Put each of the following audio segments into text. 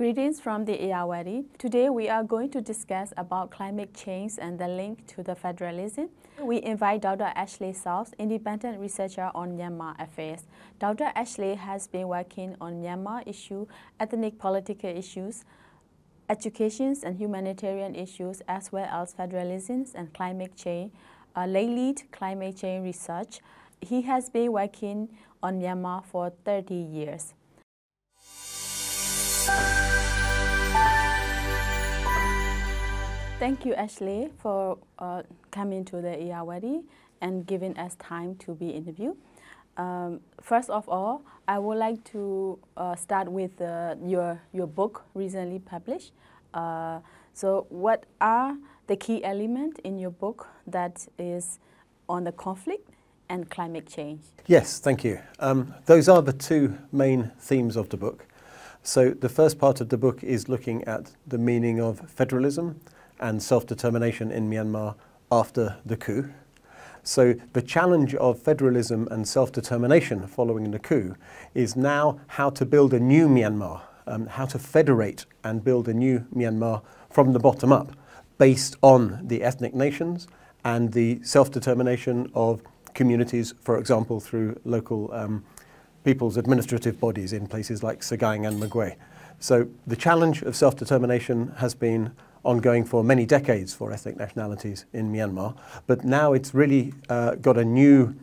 Greetings from the Irrawaddy. Today we are going to discuss about climate change and the link to the federalism. We invite Dr. Ashley, independent researcher on Myanmar affairs. Dr. Ashley has been working on Myanmar issues, ethnic political issues, education and humanitarian issues, as well as federalism and climate change. Lately, climate change research. He has been working on Myanmar for 30 years. Thank you, Ashley, for coming to the Irrawaddy and giving us time to be interviewed. First of all, I would like to start with your book recently published. So what are the key elements in your book that is on the conflict and climate change? Yes, thank you. Those are the two main themes of the book. So the first part of the book is looking at the meaning of federalism and self-determination in Myanmar after the coup. So the challenge of federalism and self-determination following the coup is now how to build a new Myanmar, how to federate and build a new Myanmar from the bottom up, based on the ethnic nations and the self-determination of communities, for example, through local people's administrative bodies in places like Sagaing and Magwe. So the challenge of self-determination has been ongoing for many decades for ethnic nationalities in Myanmar, but now it's really got a new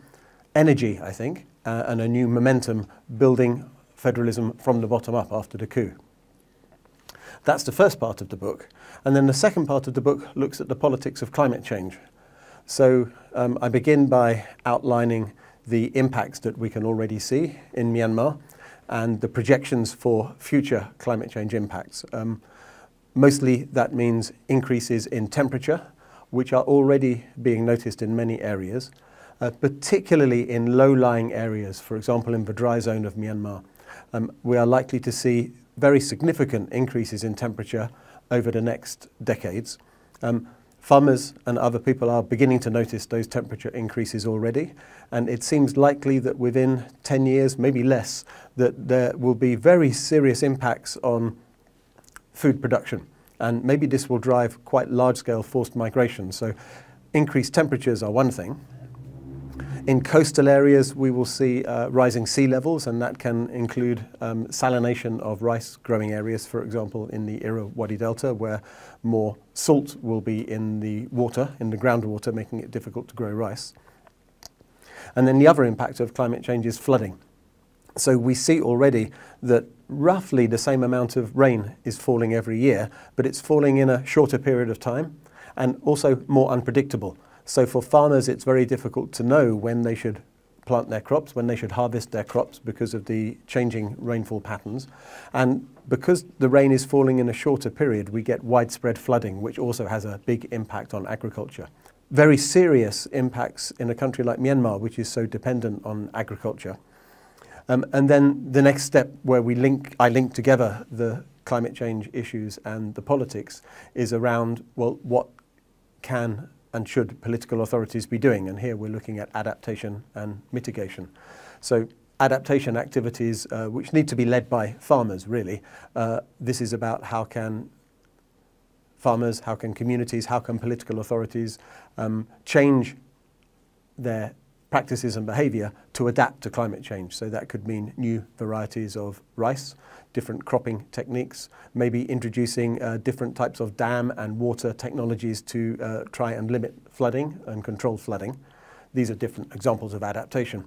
energy, I think, and a new momentum building federalism from the bottom up after the coup. That's the first part of the book. And then the second part of the book looks at the politics of climate change. So I begin by outlining the impacts that we can already see in Myanmar and the projections for future climate change impacts. Mostly that means increases in temperature, which are already being noticed in many areas, particularly in low-lying areas, for example in the dry zone of Myanmar. We are likely to see very significant increases in temperature over the next decades. Farmers and other people are beginning to notice those temperature increases already, and it seems likely that within 10 years, maybe less, that there will be very serious impacts on food production, and maybe this will drive quite large-scale forced migration. So increased temperatures are one thing. In coastal areas we will see rising sea levels, and that can include salination of rice growing areas, for example in the Irrawaddy Delta, where more salt will be in the water, in the groundwater, making it difficult to grow rice. And then the other impact of climate change is flooding. So we see already that roughly the same amount of rain is falling every year, but it's falling in a shorter period of time and also more unpredictable. So for farmers it's very difficult to know when they should plant their crops, when they should harvest their crops because of the changing rainfall patterns. And because the rain is falling in a shorter period, we get widespread flooding, which also has a big impact on agriculture. Very serious impacts in a country like Myanmar, which is so dependent on agriculture. And then the next step where I link together the climate change issues and the politics is around, well, what can and should political authorities be doing? And here we're looking at adaptation and mitigation. So adaptation activities which need to be led by farmers, really. This is about how can farmers, how can communities, how can political authorities change their practices and behaviour to adapt to climate change. So that could mean new varieties of rice, different cropping techniques, maybe introducing different types of dam and water technologies to try and limit flooding and control flooding. These are different examples of adaptation.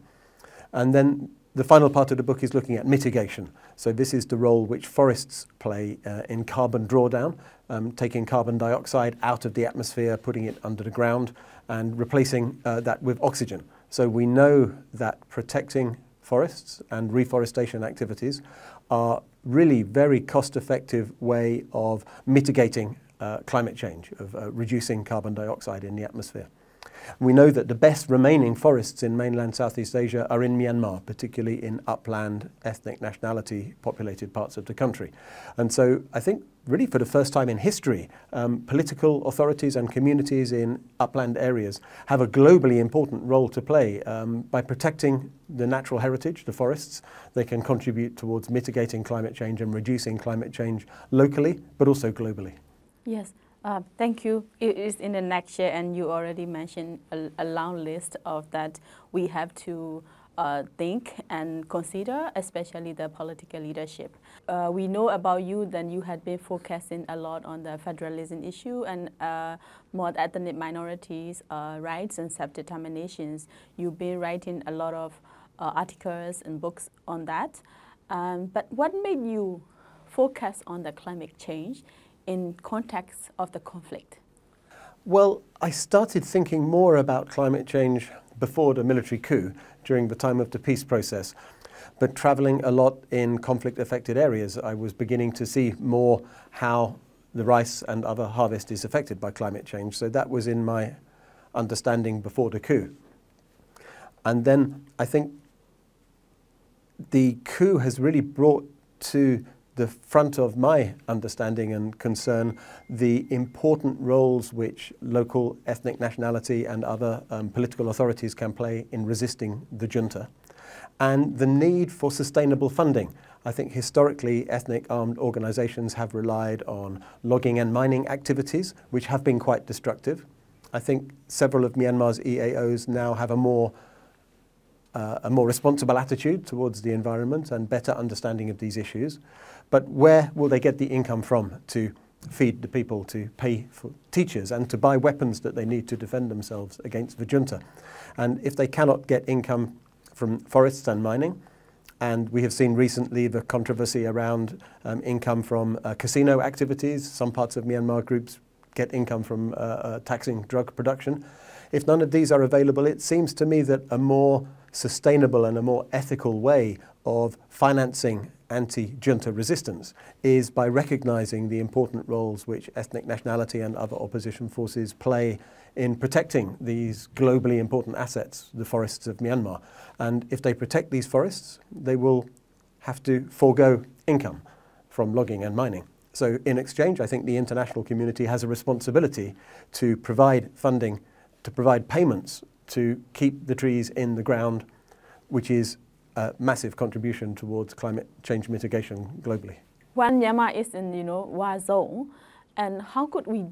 And then the final part of the book is looking at mitigation. So this is the role which forests play in carbon drawdown, taking carbon dioxide out of the atmosphere, putting it under the ground and replacing that with oxygen. So we know that protecting forests and reforestation activities are really very cost-effective way of mitigating climate change, of reducing carbon dioxide in the atmosphere. We know that the best remaining forests in mainland Southeast Asia are in Myanmar, particularly in upland ethnic nationality populated parts of the country. And so I think really for the first time in history, political authorities and communities in upland areas have a globally important role to play. By protecting the natural heritage, the forests, they can contribute towards mitigating climate change and reducing climate change locally, but also globally. Yes. Thank you. It is in the next year, and you already mentioned a long list of that we have to think and consider, especially the political leadership. We know about you that you had been focusing a lot on the federalism issue and more ethnic minorities' rights and self-determinations. You've been writing a lot of articles and books on that. But what made you focus on the climate change in context of the conflict? Well, I started thinking more about climate change before the military coup during the time of the peace process. But traveling a lot in conflict-affected areas, I was beginning to see more how the rice and other harvest is affected by climate change. So that was in my understanding before the coup. And then I think the coup has really brought to the front of my understanding and concern the important roles which local ethnic nationality and other political authorities can play in resisting the junta, and the need for sustainable funding. I think historically ethnic armed organizations have relied on logging and mining activities, which have been quite destructive. I think several of Myanmar's EAOs now have a more responsible attitude towards the environment and better understanding of these issues. But where will they get the income from to feed the people, to pay for teachers and to buy weapons that they need to defend themselves against the junta? And if they cannot get income from forests and mining, and we have seen recently the controversy around income from casino activities, some parts of Myanmar groups get income from taxing drug production. If none of these are available, it seems to me that a more sustainable and a more ethical way of financing anti-junta resistance is by recognizing the important roles which ethnic nationality and other opposition forces play in protecting these globally important assets, the forests of Myanmar. And if they protect these forests, they will have to forego income from logging and mining. So in exchange, I think the international community has a responsibility to provide funding, to provide payments to keep the trees in the ground, which is a massive contribution towards climate change mitigation globally. When Myanmar is in, war zone, and how could we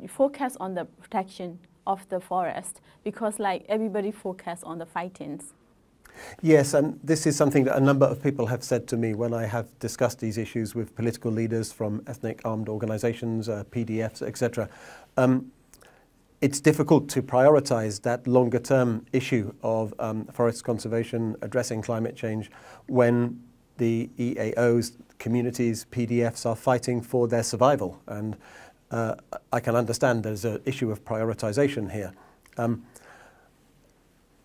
focus on the protection of the forest? Because like everybody focus on the fightings. Yes, and this is something that a number of people have said to me when I have discussed these issues with political leaders from ethnic armed organizations, PDFs, etc. It's difficult to prioritize that longer term issue of forest conservation, addressing climate change, when the EAOs, communities, PDFs are fighting for their survival. And I can understand there's an issue of prioritization here.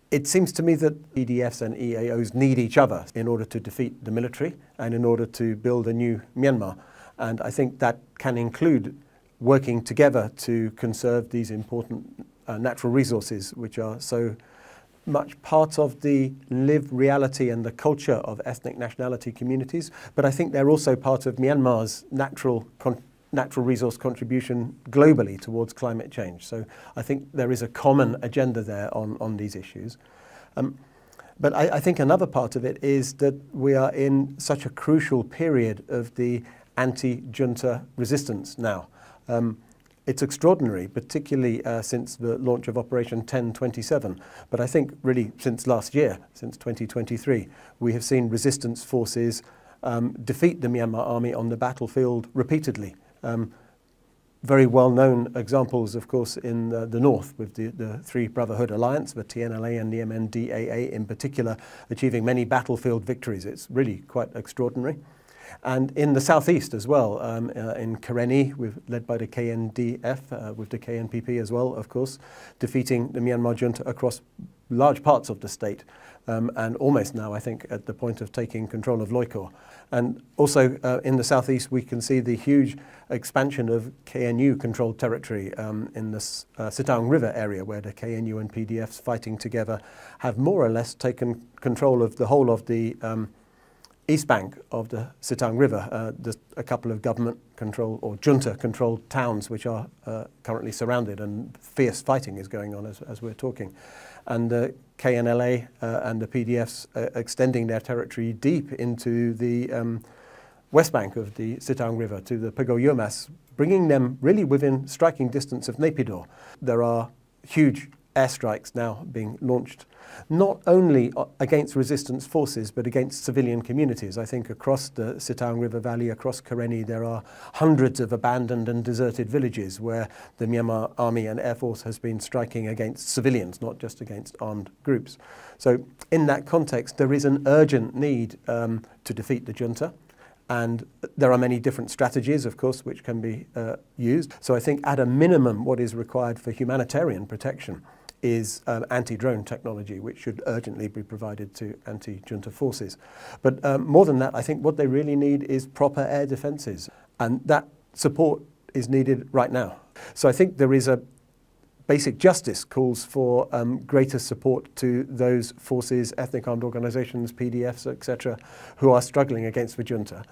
It seems to me that PDFs and EAOs need each other in order to defeat the military and in order to build a new Myanmar. And I think that can include working together to conserve these important natural resources, which are so much part of the lived reality and the culture of ethnic nationality communities. But I think they're also part of Myanmar's natural resource contribution globally towards climate change. So I think there is a common agenda there on these issues. But I think another part of it is that we are in such a crucial period of the anti-junta resistance now. It's extraordinary, particularly since the launch of Operation 1027. But I think really since last year, since 2023, we have seen resistance forces defeat the Myanmar army on the battlefield repeatedly. Very well-known examples, of course, in the north with the Three Brotherhood Alliance, the TNLA and the MNDAA in particular, achieving many battlefield victories. It's really quite extraordinary. And in the southeast as well, in Karenni, led by the KNDF, with the KNPP as well, of course, defeating the Myanmar junta across large parts of the state, and almost now, I think, at the point of taking control of Loikor. And also in the southeast, we can see the huge expansion of KNU-controlled territory in the Sitaung River area, where the KNU and PDFs fighting together have more or less taken control of the whole of the east bank of the Sitaung River. There's a couple of government-controlled or junta-controlled towns which are currently surrounded, and fierce fighting is going on as we're talking. And the KNLA and the PDFs extending their territory deep into the west bank of the Sitaung River to the Pago Yomas, bringing them really within striking distance of Naypyidaw. There are huge airstrikes now being launched, not only against resistance forces, but against civilian communities. I think across the Sitaung River Valley, across Karenni, there are hundreds of abandoned and deserted villages where the Myanmar Army and Air Force has been striking against civilians, not just against armed groups. So in that context, there is an urgent need to defeat the junta. And there are many different strategies, of course, which can be used. So I think at a minimum, what is required for humanitarian protection is anti-drone technology, which should urgently be provided to anti-junta forces. But more than that, I think what they really need is proper air defences, and that support is needed right now. So I think there is a basic justice calls for greater support to those forces, ethnic armed organisations, PDFs, etc., who are struggling against the junta.